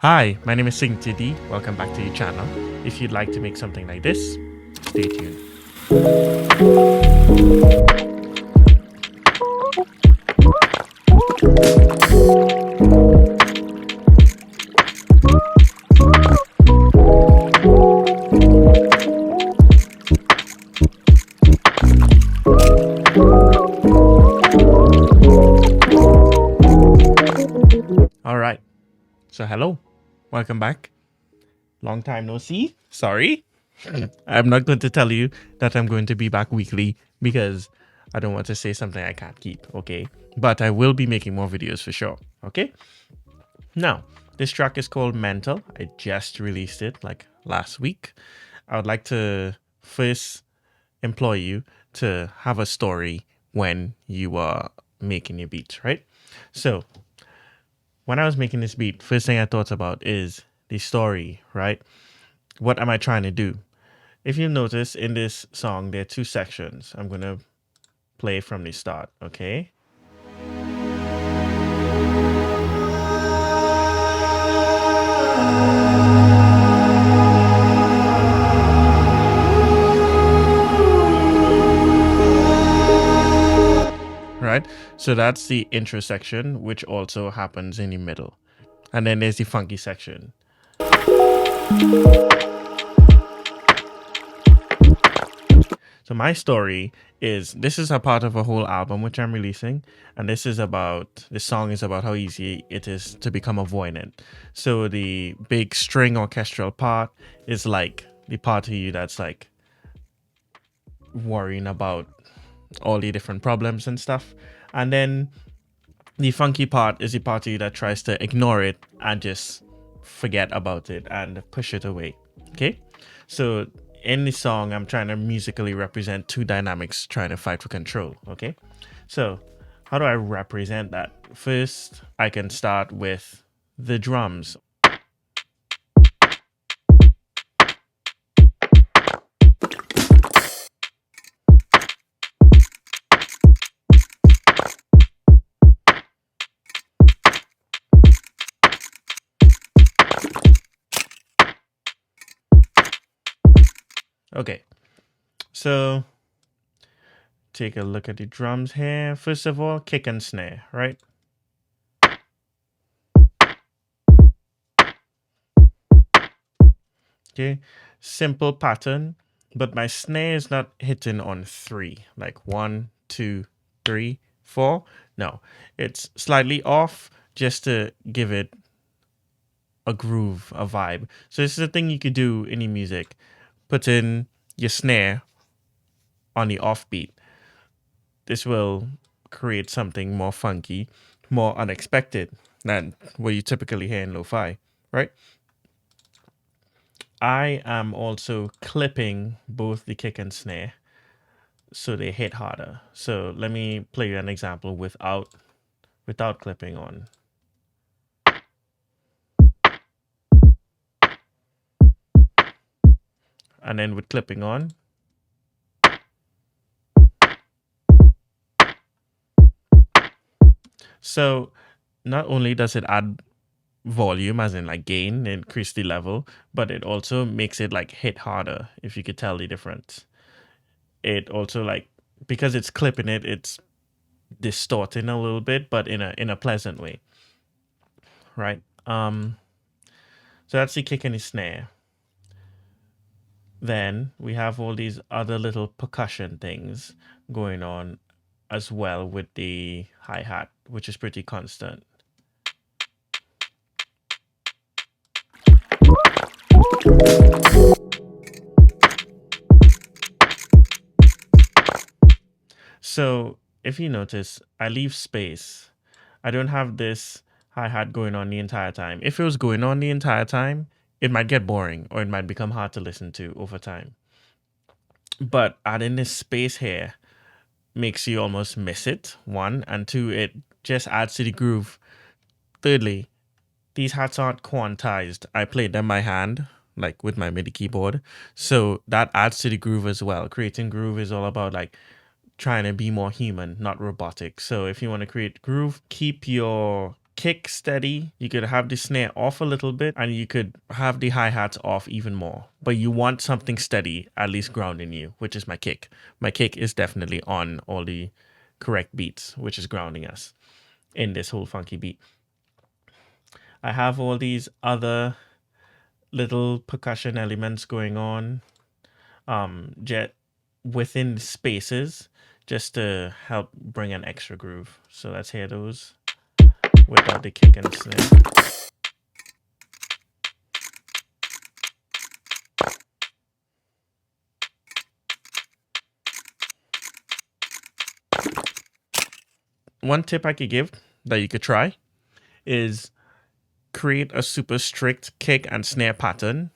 Hi, my name is Singh Tiddy. Welcome back to your channel. If you'd like to make something like this, stay tuned. All right. So hello. Welcome back. Long time no see. Sorry. I'm not going to tell you that I'm going to be back weekly because I don't want to say something I can't keep, okay? But I will be making more videos for sure, okay? Now, this track is called Mental. I just released it like last week. I would like to first employ you to have a story when you are making your beats, right? So, when I was making this beat, first thing I thought about is the story, right? What am I trying to do? If you notice in this song, there are two sections. I'm going to play from the start, okay? Right? So that's the intro section, which also happens in the middle. And then there's the funky section. So my story is, this is a part of a whole album which I'm releasing, and this song is about how easy it is to become avoidant. So the big string orchestral part is like the part of you that's like worrying about all the different problems and stuff. And then the funky part is the part of you that tries to ignore it and just forget about it and push it away. Okay? So in the song, I'm trying to musically represent two dynamics trying to fight for control. Okay? So how do I represent that? First, I can start with the drums. Okay. So take a look at the drums here. First of all, kick and snare, right? Okay, simple pattern, but my snare is not hitting on three, like 1, 2, 3, 4. No, it's slightly off just to give it a groove, a vibe. So this is a thing you could do in your music. Put in your snare on the offbeat. This will create something more funky, more unexpected than what you typically hear in lo-fi, right? I am also clipping both the kick and snare so they hit harder. So let me play you an example without clipping on. And then with clipping on. So not only does it add volume, as in like gain, increase the level, but it also makes it like hit harder, if you could tell the difference. It also, like, because it's clipping it, it's distorting a little bit, but in a pleasant way. Right? So that's the kick and the snare. Then we have all these other little percussion things going on as well with the hi-hat, which is pretty constant. So if you notice, I leave space. I don't have this hi-hat going on the entire time. If it was going on the entire time, it might get boring or it might become hard to listen to over time. But adding this space here makes you almost miss it, one, and two, it just adds to the groove. Thirdly, these hats aren't quantized. I played them by hand, like with my MIDI keyboard. So that adds to the groove as well. Creating groove is all about like trying to be more human, not robotic. So if you want to create groove, keep your kick steady, you could have the snare off a little bit, and you could have the hi-hats off even more. But you want something steady, at least grounding you, which is my kick. My kick is definitely on all the correct beats, which is grounding us in this whole funky beat. I have all these other little percussion elements going on within the spaces, just to help bring an extra groove. So let's hear those without the kick and snare. One tip I could give that you could try is create a super strict kick and snare pattern,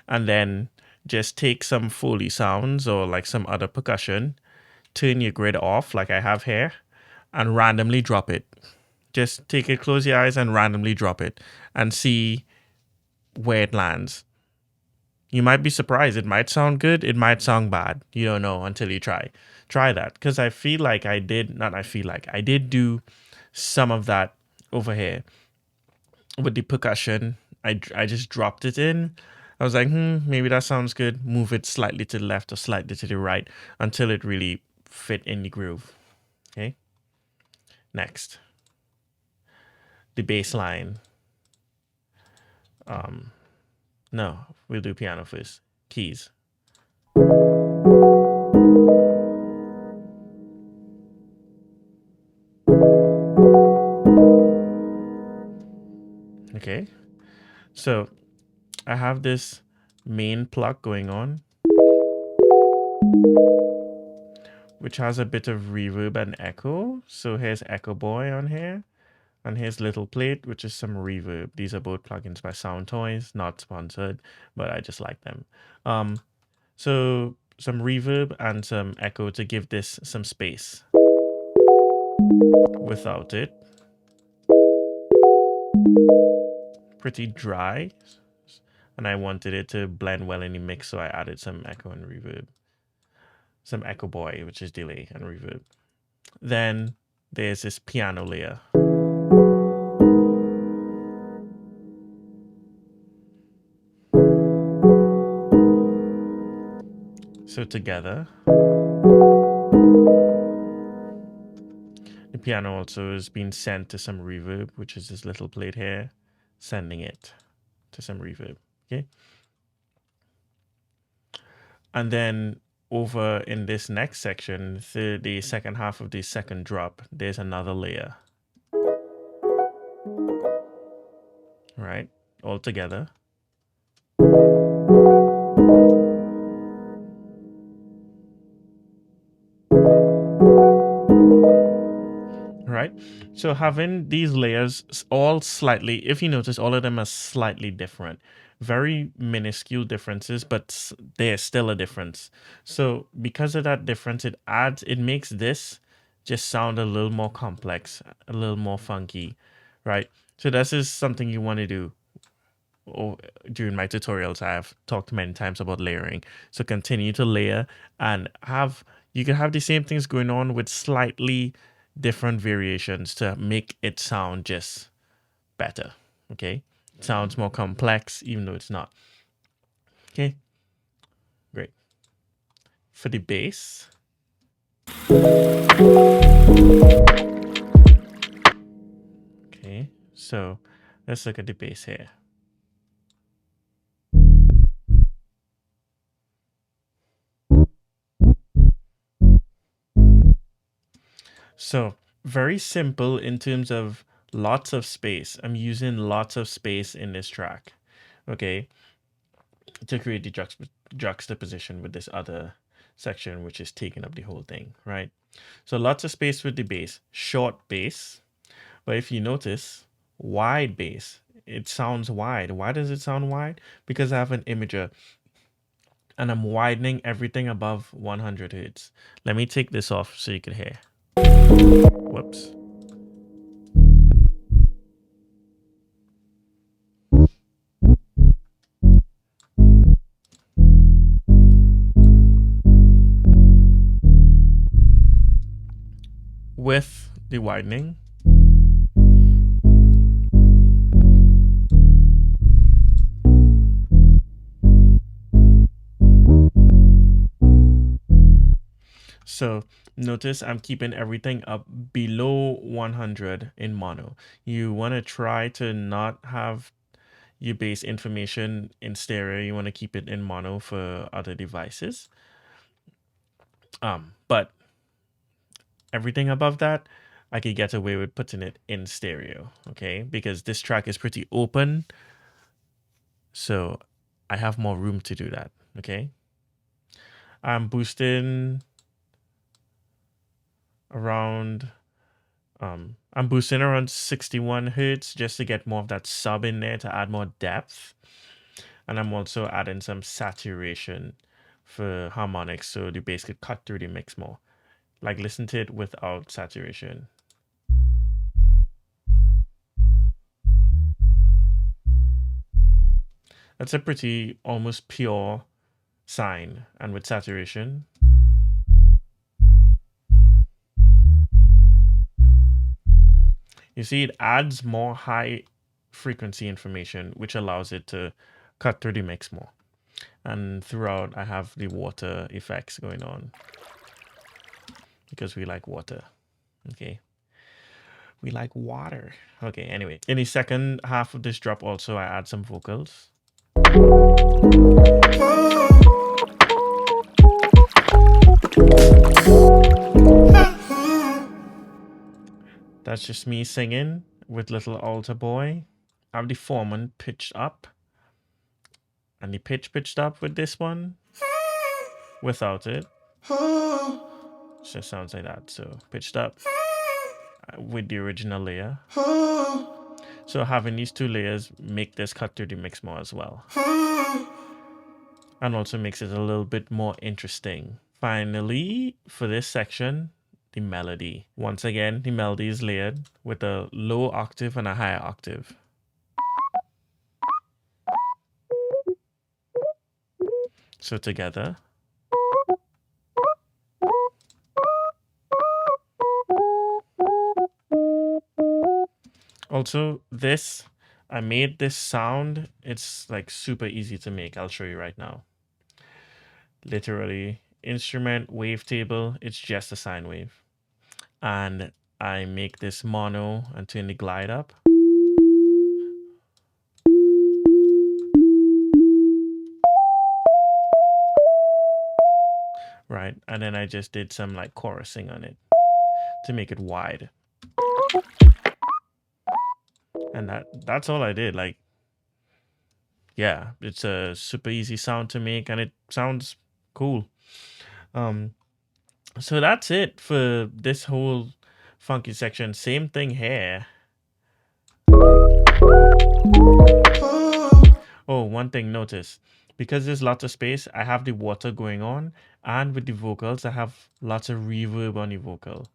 and then just take some Foley sounds or like some other percussion, turn your grid off like I have here, and randomly drop it. Just take it, close your eyes and randomly drop it and see where it lands. You might be surprised. It might sound good. It might sound bad. You don't know until you try. Try that. Because I did do some of that over here with the percussion. I just dropped it in. I was like, maybe that sounds good. Move it slightly to the left or slightly to the right until it really fit in the groove. Okay. Next, the bass line. No, we'll do piano first. Keys. Okay, so I have this main plug going on, which has a bit of reverb and echo. So here's Echo Boy on here. And here's Little Plate, which is some reverb. These are both plugins by Sound Toys, not sponsored, but I just like them. So some reverb and some echo to give this some space. Without it, pretty dry, and I wanted it to blend well in the mix, so I added some echo and reverb. Some Echo Boy, which is delay and reverb. Then there's this piano layer. So together, the piano also is being sent to some reverb, which is this little plate here, sending it to some reverb. Okay. And then over in this next section, the second half of the second drop, there's another layer. Right? All together. Right? So having these layers all slightly, if you notice, all of them are slightly different. Very minuscule differences, but there's still a difference. So because of that difference, it makes this just sound a little more complex, a little more funky, right? So this is something you want to do. During my tutorials, I have talked many times about layering. So continue to layer and you can have the same things going on with slightly different variations to make it sound just better. Okay, it sounds more complex even though it's not. Okay, great. For the bass, okay, so let's look at the bass here. So very simple in terms of lots of space. I'm using lots of space in this track, okay, to create the juxtaposition with this other section, which is taking up the whole thing, right? So lots of space with the bass, short bass. But if you notice, wide bass, it sounds wide. Why does it sound wide? Because I have an imager and I'm widening everything above 100 hertz. Let me take this off so you can hear. Whoops. With the widening, So notice I'm keeping everything up below 100 in mono. You want to try to not have your bass information in stereo. You want to keep it in mono for other devices. But everything above that, I could get away with putting it in stereo, okay? Because this track is pretty open, so I have more room to do that, okay? I'm boosting around I'm boosting around 61 hertz just to get more of that sub in there to add more depth. And I'm also adding some saturation for harmonics so the bass could cut through the mix more. Like listen to it without saturation. That's a pretty almost pure sine. And with saturation, you see it adds more high frequency information, which allows it to cut through the mix more. And throughout, I have the water effects going on because we like water. Okay. We like water. Okay, anyway. In the second half of this drop also, I add some vocals. That's just me singing with little altar boy. I have the foreman pitched up. And the pitch pitched up with this one. Without it. It just sounds like that. So pitched up with the original layer. So having these two layers make this cut through the mix more as well. And also makes it a little bit more interesting. Finally, for this section, the melody. Once again, the melody is layered with a low octave and a higher octave. So together. Also, this, I made this sound. It's like super easy to make. I'll show you right now. Literally, instrument wavetable, it's just a sine wave. And I make this mono and turn the glide up. Right, and then I just did some like chorusing on it to make it wide. And that's all I did. Like, yeah, it's a super easy sound to make and it sounds cool. So that's it for this whole funky section. Same thing here. Oh, one thing, notice. Because there's lots of space, I have the water going on. And with the vocals, I have lots of reverb on the vocal.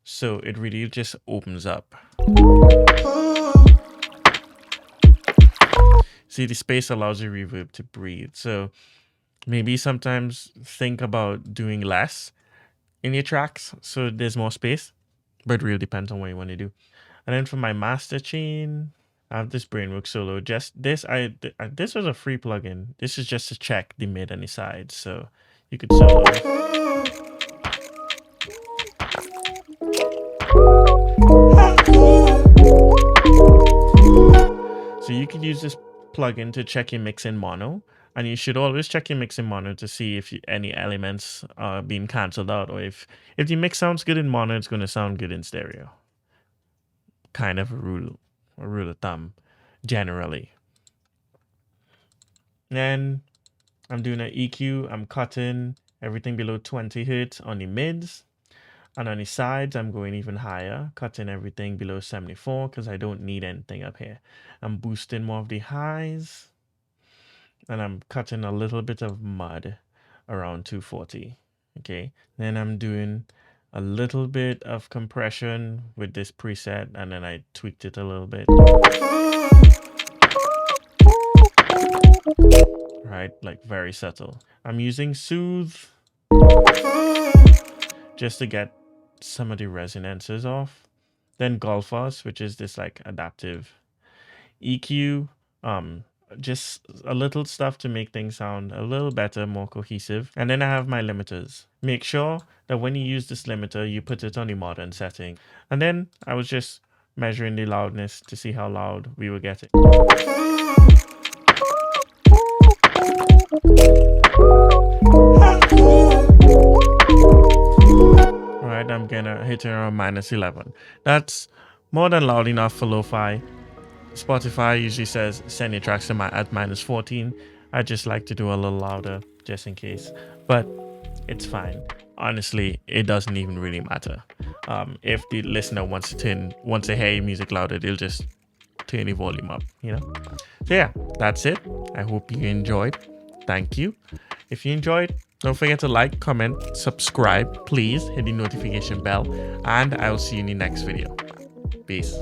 So it really just opens up. See, the space allows the reverb to breathe. So maybe sometimes think about doing less in your tracks so there's more space. But it really depends on what you want to do. And then for my master chain, I have this Brainwork solo. Just this, this was a free plugin. This is just to check the mid and the sides, so you could solo. So you could use this plugin to check your mix in mono, and you should always check your mix in mono to see if any elements are being cancelled out, or if the mix sounds good in mono, it's going to sound good in stereo. Kind of a rule of thumb, generally. Then I'm doing an EQ. I'm cutting everything below 20 hertz on the mids. And on the sides, I'm going even higher, cutting everything below 74 because I don't need anything up here. I'm boosting more of the highs. And I'm cutting a little bit of mud around 240. Okay. Then I'm doing a little bit of compression with this preset. And then I tweaked it a little bit. Right, like very subtle. I'm using Soothe just to get some of the resonances off. Then Golfos, which is this like adaptive EQ. just a little stuff to make things sound a little better, more cohesive. And then I have my limiters. Make sure that when you use this limiter, you put it on the modern setting. And then I was just measuring the loudness to see how loud we were getting. Alright, I'm gonna hit around -11. That's more than loud enough for lo-fi. Spotify usually says send your tracks to at -14. I just like to do a little louder just in case, but it's fine. Honestly, it doesn't even really matter. If the listener wants to hear your music louder, they'll just turn the volume up, you know? So yeah, that's it. I hope you enjoyed. Thank you. If you enjoyed, don't forget to like, comment, subscribe, please hit the notification bell, and I'll see you in the next video. Peace.